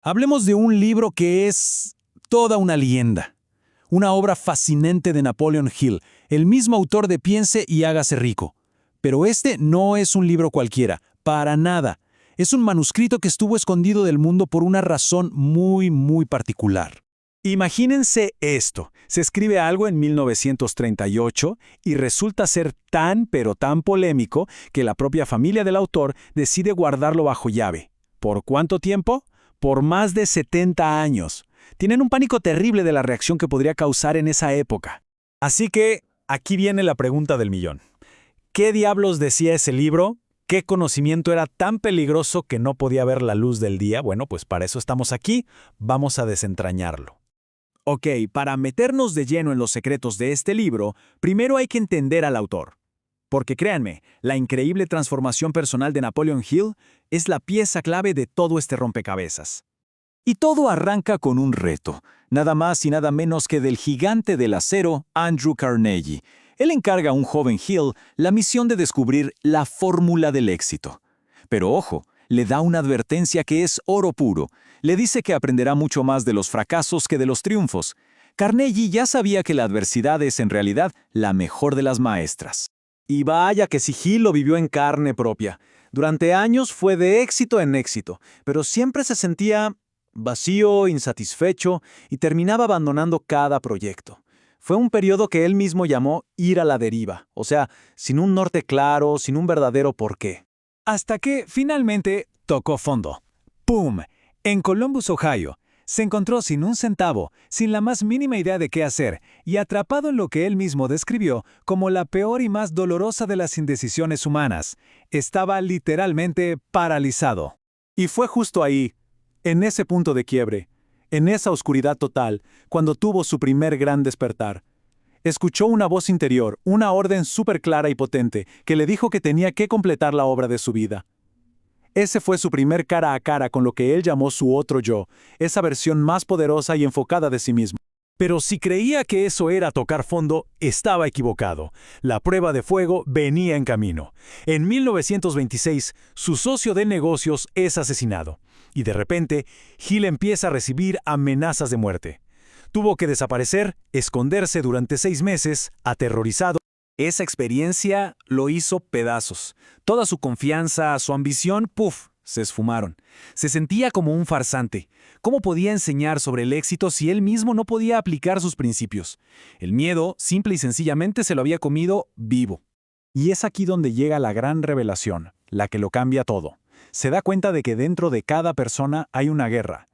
Hablemos de un libro que es toda una leyenda. Una obra fascinante de Napoleon Hill, el mismo autor de Piense y hágase rico. Pero este no es un libro cualquiera, para nada. Es un manuscrito que estuvo escondido del mundo por una razón muy particular. Imagínense esto. Se escribe algo en 1938 y resulta ser tan pero tan polémico que la propia familia del autor decide guardarlo bajo llave. ¿Por cuánto tiempo? Por más de 70 años. Tienen un pánico terrible de la reacción que podría causar en esa época. Así que, aquí viene la pregunta del millón. ¿Qué diablos decía ese libro? ¿Qué conocimiento era tan peligroso que no podía ver la luz del día? Bueno, pues para eso estamos aquí. Vamos a desentrañarlo. Ok, para meternos de lleno en los secretos de este libro, primero hay que entender al autor. Porque créanme, la increíble transformación personal de Napoleon Hill es la pieza clave de todo este rompecabezas. Y todo arranca con un reto, nada más y nada menos que del gigante del acero, Andrew Carnegie. Él encarga a un joven Hill la misión de descubrir la fórmula del éxito. Pero ojo, le da una advertencia que es oro puro. Le dice que aprenderá mucho más de los fracasos que de los triunfos. Carnegie ya sabía que la adversidad es en realidad la mejor de las maestras. Y vaya que si Hill lo vivió en carne propia. Durante años fue de éxito en éxito, pero siempre se sentía vacío, insatisfecho y terminaba abandonando cada proyecto. Fue un periodo que él mismo llamó ir a la deriva, o sea, sin un norte claro, sin un verdadero porqué. Hasta que, finalmente, tocó fondo. ¡Pum! En Columbus, Ohio. Se encontró sin un centavo, sin la más mínima idea de qué hacer, y atrapado en lo que él mismo describió como la peor y más dolorosa de las indecisiones humanas. Estaba literalmente paralizado. Y fue justo ahí, en ese punto de quiebre, en esa oscuridad total, cuando tuvo su primer gran despertar. Escuchó una voz interior, una orden súper clara y potente, que le dijo que tenía que completar la obra de su vida. Ese fue su primer cara a cara con lo que él llamó su otro yo, esa versión más poderosa y enfocada de sí mismo. Pero si creía que eso era tocar fondo, estaba equivocado. La prueba de fuego venía en camino. En 1926, su socio de negocios es asesinado. Y de repente, Hill empieza a recibir amenazas de muerte. Tuvo que desaparecer, esconderse durante 6 meses, aterrorizado. Esa experiencia lo hizo pedazos. Toda su confianza, su ambición, ¡puf!, se esfumaron. Se sentía como un farsante. ¿Cómo podía enseñar sobre el éxito si él mismo no podía aplicar sus principios? El miedo, simple y sencillamente, se lo había comido vivo. Y es aquí donde llega la gran revelación, la que lo cambia todo. Se da cuenta de que dentro de cada persona hay una guerra,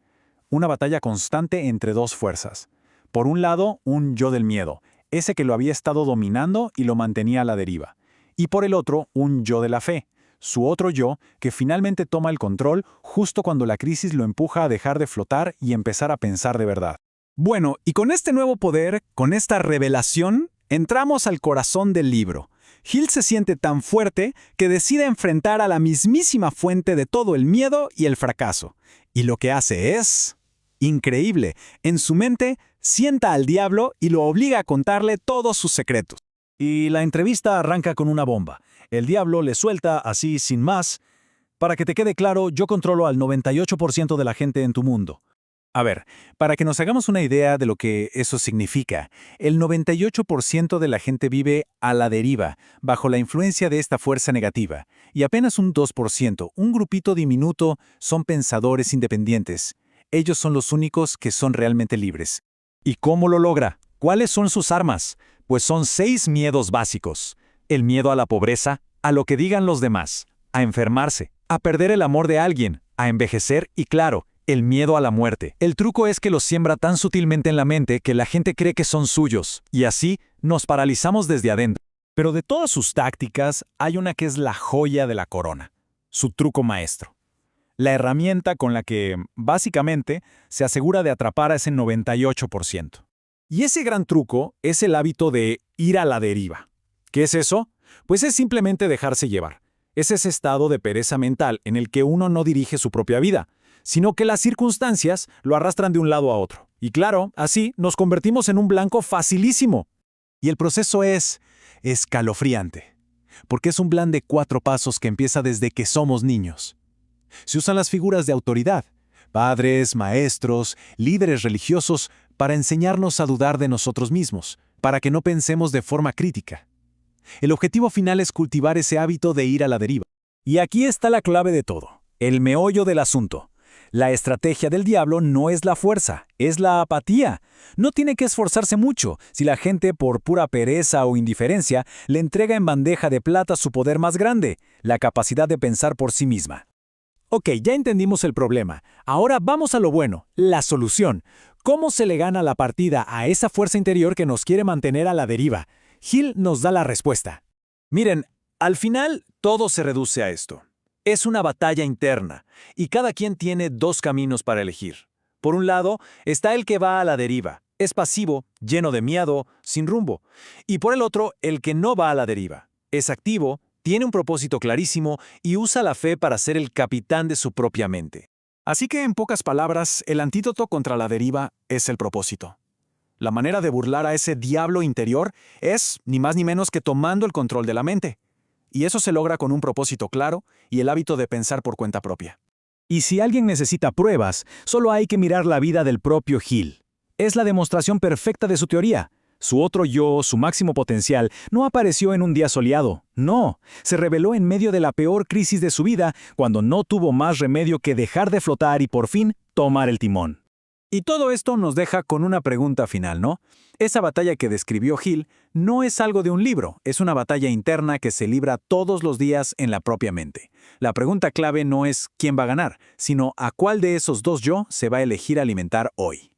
una batalla constante entre dos fuerzas. Por un lado, un yo del miedo, ese que lo había estado dominando y lo mantenía a la deriva. Y por el otro, un yo de la fe, su otro yo que finalmente toma el control justo cuando la crisis lo empuja a dejar de flotar y empezar a pensar de verdad. Bueno, y con este nuevo poder, con esta revelación, entramos al corazón del libro. Hill se siente tan fuerte que decide enfrentar a la mismísima fuente de todo el miedo y el fracaso. Y lo que hace es increíble. En su mente, sienta al diablo y lo obliga a contarle todos sus secretos. Y la entrevista arranca con una bomba. El diablo le suelta así sin más: para que te quede claro, yo controlo al 98% de la gente en tu mundo. A ver, para que nos hagamos una idea de lo que eso significa, el 98% de la gente vive a la deriva, bajo la influencia de esta fuerza negativa, y apenas un 2%, un grupito diminuto, son pensadores independientes. Ellos son los únicos que son realmente libres. ¿Y cómo lo logra? ¿Cuáles son sus armas? Pues son 6 miedos básicos. El miedo a la pobreza, a lo que digan los demás, a enfermarse, a perder el amor de alguien, a envejecer y, claro, el miedo a la muerte. El truco es que los siembra tan sutilmente en la mente que la gente cree que son suyos, y así nos paralizamos desde adentro. Pero de todas sus tácticas, hay una que es la joya de la corona, su truco maestro. La herramienta con la que, básicamente, se asegura de atrapar a ese 98%. Y ese gran truco es el hábito de ir a la deriva. ¿Qué es eso? Pues es simplemente dejarse llevar. Es ese estado de pereza mental en el que uno no dirige su propia vida, sino que las circunstancias lo arrastran de un lado a otro. Y claro, así nos convertimos en un blanco facilísimo. Y el proceso es escalofriante, porque es un plan de 4 pasos que empieza desde que somos niños. Se usan las figuras de autoridad padres, maestros, líderes religiosos, para enseñarnos a dudar de nosotros mismos, para que no pensemos de forma crítica. El objetivo final es cultivar ese hábito de ir a la deriva. Y aquí está la clave de todo, el meollo del asunto. La estrategia del diablo no es la fuerza, es la apatía. No tiene que esforzarse mucho si la gente por pura pereza o indiferencia le entrega en bandeja de plata su poder más grande, la capacidad de pensar por sí misma. Ok, ya entendimos el problema. Ahora vamos a lo bueno, la solución. ¿Cómo se le gana la partida a esa fuerza interior que nos quiere mantener a la deriva? Hill nos da la respuesta. Miren, al final todo se reduce a esto. Es una batalla interna, y cada quien tiene dos caminos para elegir. Por un lado, está el que va a la deriva. Es pasivo, lleno de miedo, sin rumbo. Y por el otro, el que no va a la deriva. Es activo, tiene un propósito clarísimo y usa la fe para ser el capitán de su propia mente. Así que, en pocas palabras, el antídoto contra la deriva es el propósito. La manera de burlar a ese diablo interior es, ni más ni menos que tomando el control de la mente. Y eso se logra con un propósito claro y el hábito de pensar por cuenta propia. Y si alguien necesita pruebas, solo hay que mirar la vida del propio Hill. Es la demostración perfecta de su teoría. Su otro yo, su máximo potencial, no apareció en un día soleado. No, se reveló en medio de la peor crisis de su vida, cuando no tuvo más remedio que dejar de flotar y por fin tomar el timón. Y todo esto nos deja con una pregunta final, ¿no? Esa batalla que describió Hill no es algo de un libro, es una batalla interna que se libra todos los días en la propia mente. La pregunta clave no es quién va a ganar, sino a cuál de esos dos yo se va a elegir alimentar hoy.